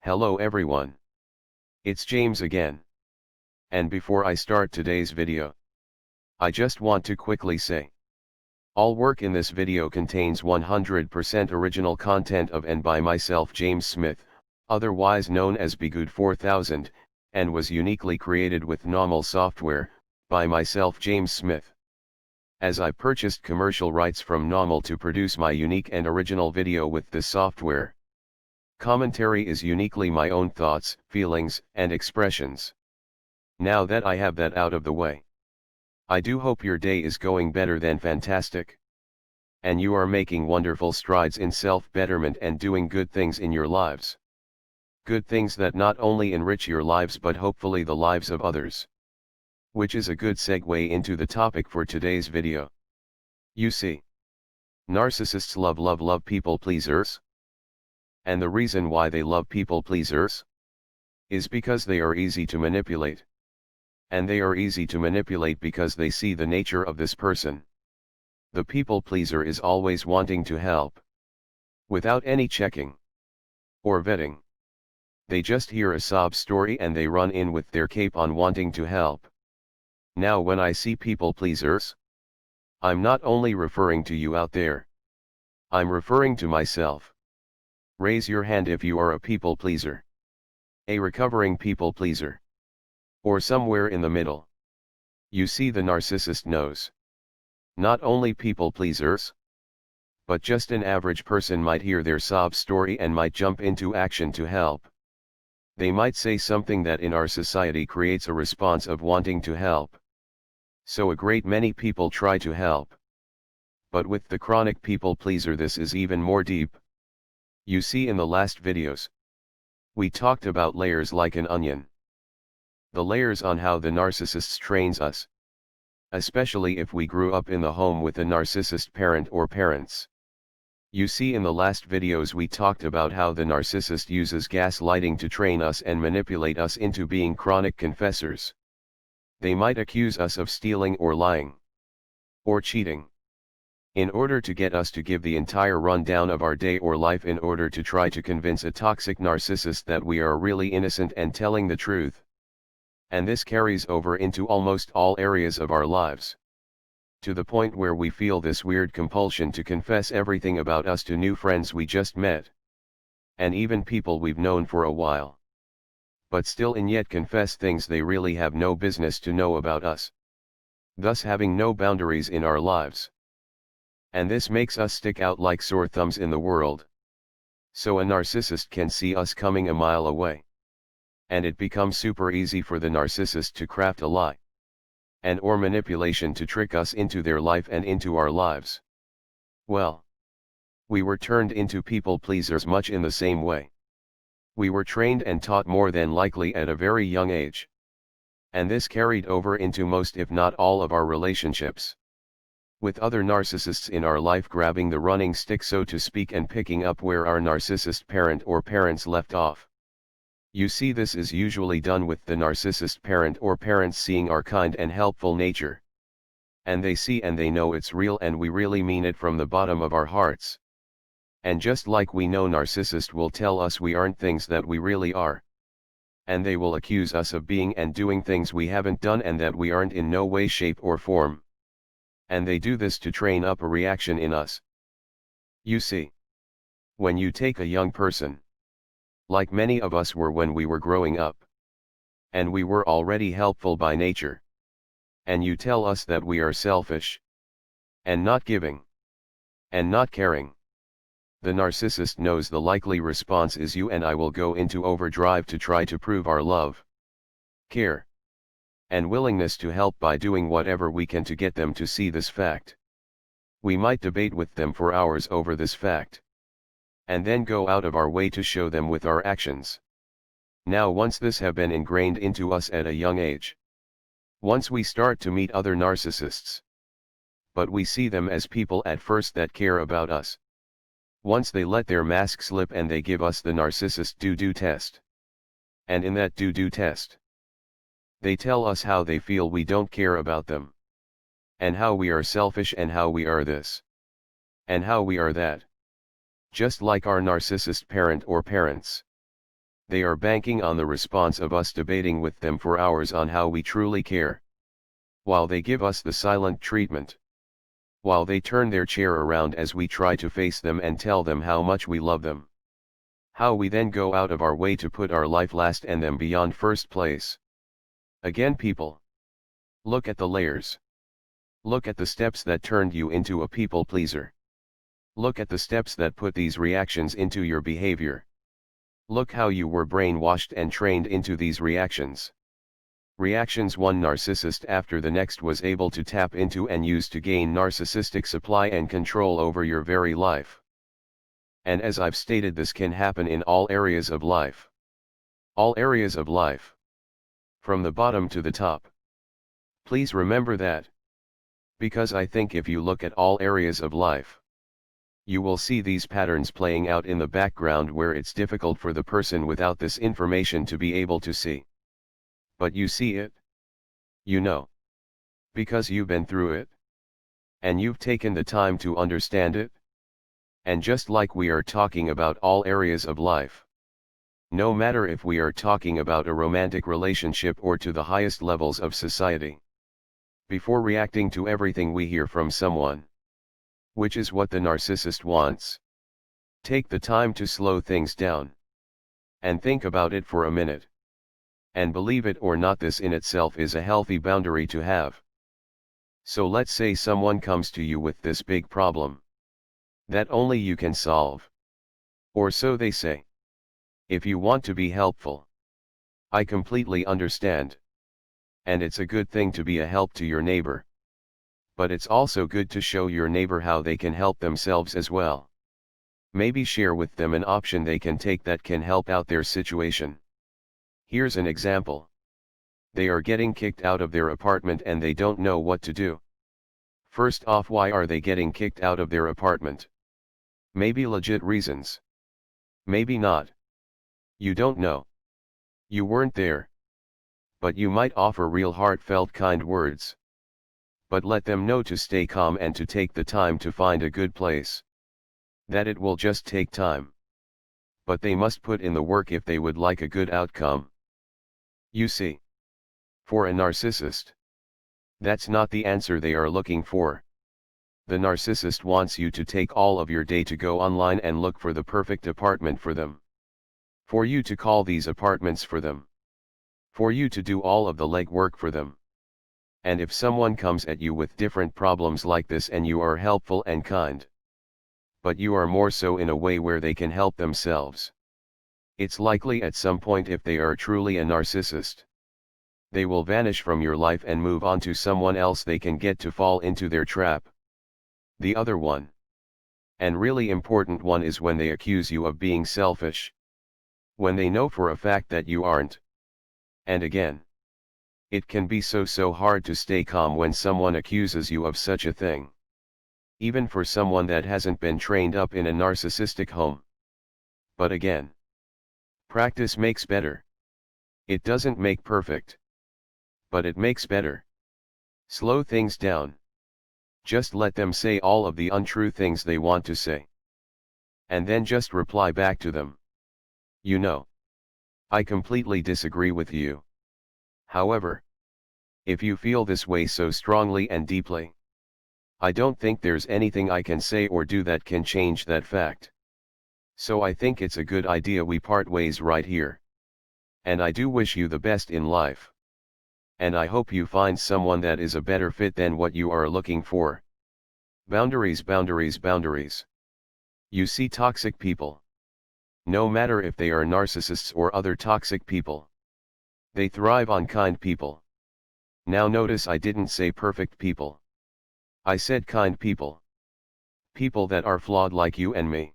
Hello everyone. It's James again. And before I start today's video, I just want to quickly say, all work in this video contains 100% original content of and by myself James Smith, otherwise known as Bgood 4000, and was uniquely created with NAWMAL software, by myself James Smith. As I purchased commercial rights from NAWMAL to produce my unique and original video with this software. Commentary is uniquely my own thoughts, feelings, and expressions. Now that I have that out of the way, I do hope your day is going better than fantastic. And you are making wonderful strides in self-betterment and doing good things in your lives. Good things that not only enrich your lives but hopefully the lives of others. Which is a good segue into the topic for today's video. You see, narcissists love people pleasers. And the reason why they love people pleasers is because they are easy to manipulate. And they are easy to manipulate because they see the nature of this person. The people pleaser is always wanting to help. Without any checking or vetting. They just hear a sob story and they run in with their cape on wanting to help. Now when I see people pleasers, I'm not only referring to you out there. I'm referring to myself. Raise your hand if you are a people pleaser. A recovering people pleaser. Or somewhere in the middle. You see, the narcissist knows. Not only people pleasers, but just an average person might hear their sob story and might jump into action to help. They might say something that in our society creates a response of wanting to help. So a great many people try to help. But with the chronic people pleaser this is even more deep. You see, in the last videos, we talked about layers like an onion. The layers on how the narcissist trains us. Especially if we grew up in the home with a narcissist parent or parents. You see, in the last videos we talked about how the narcissist uses gaslighting to train us and manipulate us into being chronic confessors. They might accuse us of stealing or lying. Or cheating. In order to get us to give the entire rundown of our day or life in order to try to convince a toxic narcissist that we are really innocent and telling the truth. And this carries over into almost all areas of our lives. To the point where we feel this weird compulsion to confess everything about us to new friends we just met. And even people we've known for a while. But still and yet confess things they really have no business to know about us. Thus having no boundaries in our lives. And this makes us stick out like sore thumbs in the world. So a narcissist can see us coming a mile away. And it becomes super easy for the narcissist to craft a lie. And or manipulation to trick us into their life and into our lives. Well, we were turned into people pleasers much in the same way. We were trained and taught more than likely at a very young age. And this carried over into most if not all of our relationships. With other narcissists in our life grabbing the running stick so to speak and picking up where our narcissist parent or parents left off. You see, this is usually done with the narcissist parent or parents seeing our kind and helpful nature. And they see and they know it's real and we really mean it from the bottom of our hearts. And just like we know, narcissist will tell us we aren't things that we really are. And they will accuse us of being and doing things we haven't done and that we aren't in no way, shape or form. And they do this to train up a reaction in us. You see, when you take a young person, like many of us were when we were growing up, and we were already helpful by nature, and you tell us that we are selfish, and not giving, and not caring, the narcissist knows the likely response is you and I will go into overdrive to try to prove our love, care, and willingness to help by doing whatever we can to get them to see this fact. We might debate with them for hours over this fact. And then go out of our way to show them with our actions. Now once this have been ingrained into us at a young age. Once we start to meet other narcissists. But we see them as people at first that care about us. Once they let their mask slip and they give us the narcissist do-do test. And in that do-do test, they tell us how they feel we don't care about them. And how we are selfish and how we are this. And how we are that. Just like our narcissist parent or parents. They are banking on the response of us debating with them for hours on how we truly care. While they give us the silent treatment. While they turn their chair around as we try to face them and tell them how much we love them. How we then go out of our way to put our life last and them beyond first place. Again, people. Look at the layers. Look at the steps that turned you into a people pleaser. Look at the steps that put these reactions into your behavior. Look how you were brainwashed and trained into these reactions. Reactions one narcissist after the next was able to tap into and use to gain narcissistic supply and control over your very life. And as I've stated, this can happen in all areas of life. All areas of life. From the bottom to the top. Please remember that. Because I think if you look at all areas of life, you will see these patterns playing out in the background where it's difficult for the person without this information to be able to see. But you see it. You know. Because you've been through it. And you've taken the time to understand it. And just like we are talking about all areas of life. No matter if we are talking about a romantic relationship or to the highest levels of society. Before reacting to everything we hear from someone. Which is what the narcissist wants. Take the time to slow things down. And think about it for a minute. And believe it or not, this in itself is a healthy boundary to have. So let's say someone comes to you with this big problem. That only you can solve. Or so they say. If you want to be helpful. I completely understand. And it's a good thing to be a help to your neighbor. But it's also good to show your neighbor how they can help themselves as well. Maybe share with them an option they can take that can help out their situation. Here's an example. They are getting kicked out of their apartment and they don't know what to do. First off, why are they getting kicked out of their apartment? Maybe legit reasons. Maybe not. You don't know. You weren't there. But you might offer real heartfelt kind words. But let them know to stay calm and to take the time to find a good place. That it will just take time. But they must put in the work if they would like a good outcome. You see. For a narcissist. That's not the answer they are looking for. The narcissist wants you to take all of your day to go online and look for the perfect apartment for them. For you to call these apartments for them. For you to do all of the legwork for them. And if someone comes at you with different problems like this and you are helpful and kind. But you are more so in a way where they can help themselves. It's likely at some point, if they are truly a narcissist, they will vanish from your life and move on to someone else they can get to fall into their trap. The other one, and really important one, is when they accuse you of being selfish. When they know for a fact that you aren't. And again, it can be so hard to stay calm when someone accuses you of such a thing. Even for someone that hasn't been trained up in a narcissistic home. But again, practice makes better. It doesn't make perfect. But it makes better. Slow things down. Just let them say all of the untrue things they want to say. And then just reply back to them. You know, I completely disagree with you. However, if you feel this way so strongly and deeply, I don't think there's anything I can say or do that can change that fact. So I think it's a good idea we part ways right here. And I do wish you the best in life. And I hope you find someone that is a better fit than what you are looking for. Boundaries, boundaries, boundaries. You see, toxic people. No matter if they are narcissists or other toxic people. They thrive on kind people. Now notice I didn't say perfect people. I said kind people. People that are flawed like you and me.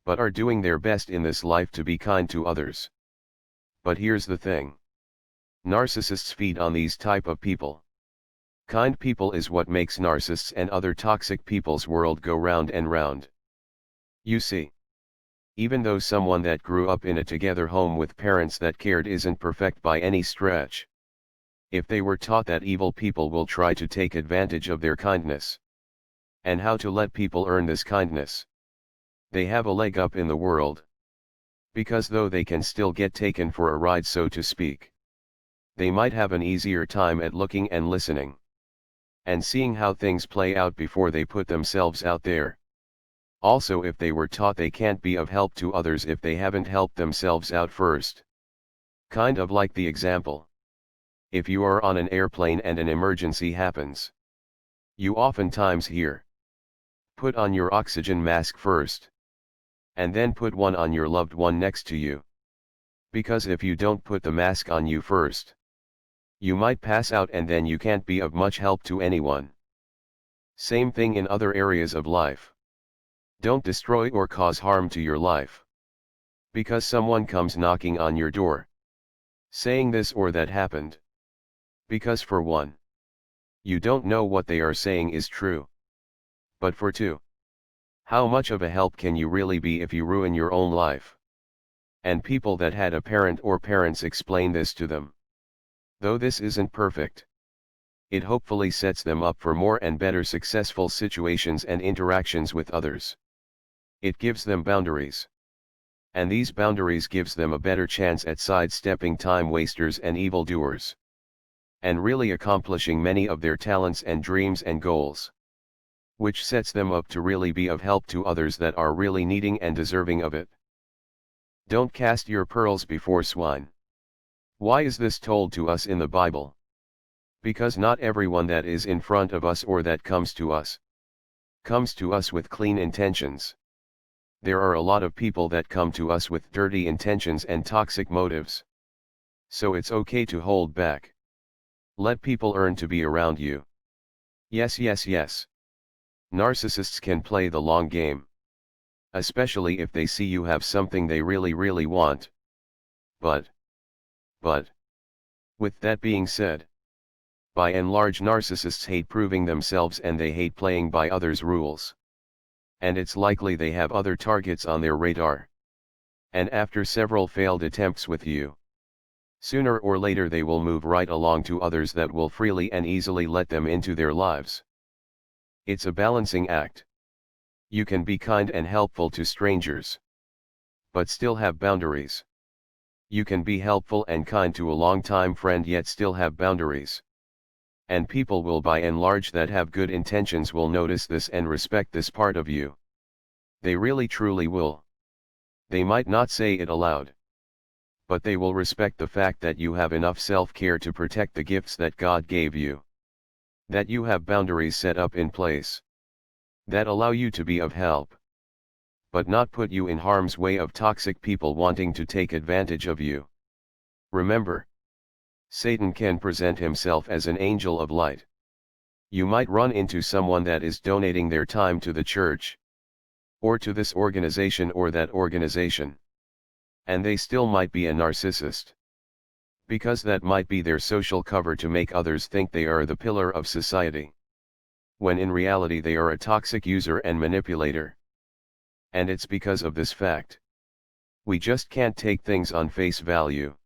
But are doing their best in this life to be kind to others. But here's the thing. Narcissists feed on these type of people. Kind people is what makes narcissists and other toxic people's world go round and round. You see. Even though someone that grew up in a together home with parents that cared isn't perfect by any stretch. If they were taught that evil people will try to take advantage of their kindness. And how to let people earn this kindness. They have a leg up in the world. Because though they can still get taken for a ride, so to speak, they might have an easier time at looking and listening, and seeing how things play out before they put themselves out there. Also, if they were taught they can't be of help to others if they haven't helped themselves out first. Kind of like the example. If you are on an airplane and an emergency happens, you oftentimes hear, "Put on your oxygen mask first, and then put one on your loved one next to you." Because if you don't put the mask on you first, you might pass out and then you can't be of much help to anyone. Same thing in other areas of life. Don't destroy or cause harm to your life because someone comes knocking on your door, saying this or that happened. Because for one, you don't know what they are saying is true. But for two, how much of a help can you really be if you ruin your own life? And people that had a parent or parents explain this to them. Though this isn't perfect, it hopefully sets them up for more and better successful situations and interactions with others. It gives them boundaries. And these boundaries gives them a better chance at sidestepping time wasters and evildoers, and really accomplishing many of their talents and dreams and goals, which sets them up to really be of help to others that are really needing and deserving of it. Don't cast your pearls before swine. Why is this told to us in the Bible? Because not everyone that is in front of us or that comes to us with clean intentions. There are a lot of people that come to us with dirty intentions and toxic motives. So it's okay to hold back. Let people earn to be around you. Yes, yes, yes. Narcissists can play the long game, especially if they see you have something they really, really want. But, with that being said, by and large narcissists hate proving themselves and they hate playing by others' rules. And it's likely they have other targets on their radar. And after several failed attempts with you, sooner or later they will move right along to others that will freely and easily let them into their lives. It's a balancing act. You can be kind and helpful to strangers, but still have boundaries. You can be helpful and kind to a long-time friend yet still have boundaries. And people will by and large that have good intentions will notice this and respect this part of you. They really truly will. They might not say it aloud, but they will respect the fact that you have enough self-care to protect the gifts that God gave you. That you have boundaries set up in place that allow you to be of help, but not put you in harm's way of toxic people wanting to take advantage of you. Remember, Satan can present himself as an angel of light. You might run into someone that is donating their time to the church, or to this organization or that organization, and they still might be a narcissist. Because that might be their social cover to make others think they are the pillar of society, when in reality they are a toxic user and manipulator. And it's because of this fact. We just can't take things on face value.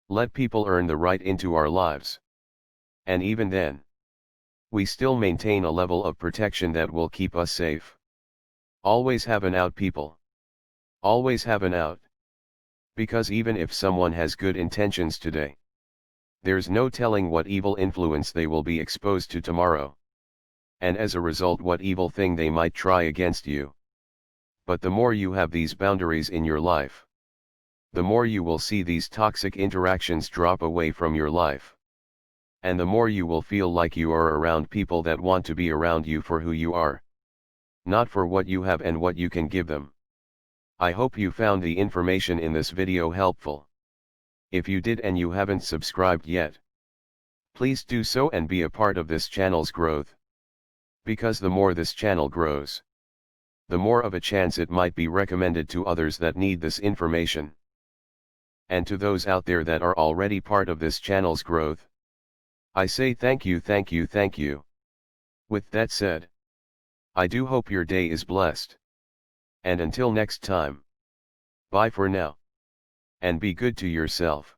Let people earn the right into our lives. And even then, we still maintain a level of protection that will keep us safe. Always have an out, people. Always have an out. Because even if someone has good intentions today, there's no telling what evil influence they will be exposed to tomorrow. And as a result, what evil thing they might try against you. But the more you have these boundaries in your life, the more you will see these toxic interactions drop away from your life. And the more you will feel like you are around people that want to be around you for who you are, not for what you have and what you can give them. I hope you found the information in this video helpful. If you did and you haven't subscribed yet, please do so and be a part of this channel's growth. Because the more this channel grows, the more of a chance it might be recommended to others that need this information. And to those out there that are already part of this channel's growth, I say thank you, thank you, thank you. With that said, I do hope your day is blessed. And until next time, bye for now. And be good to yourself.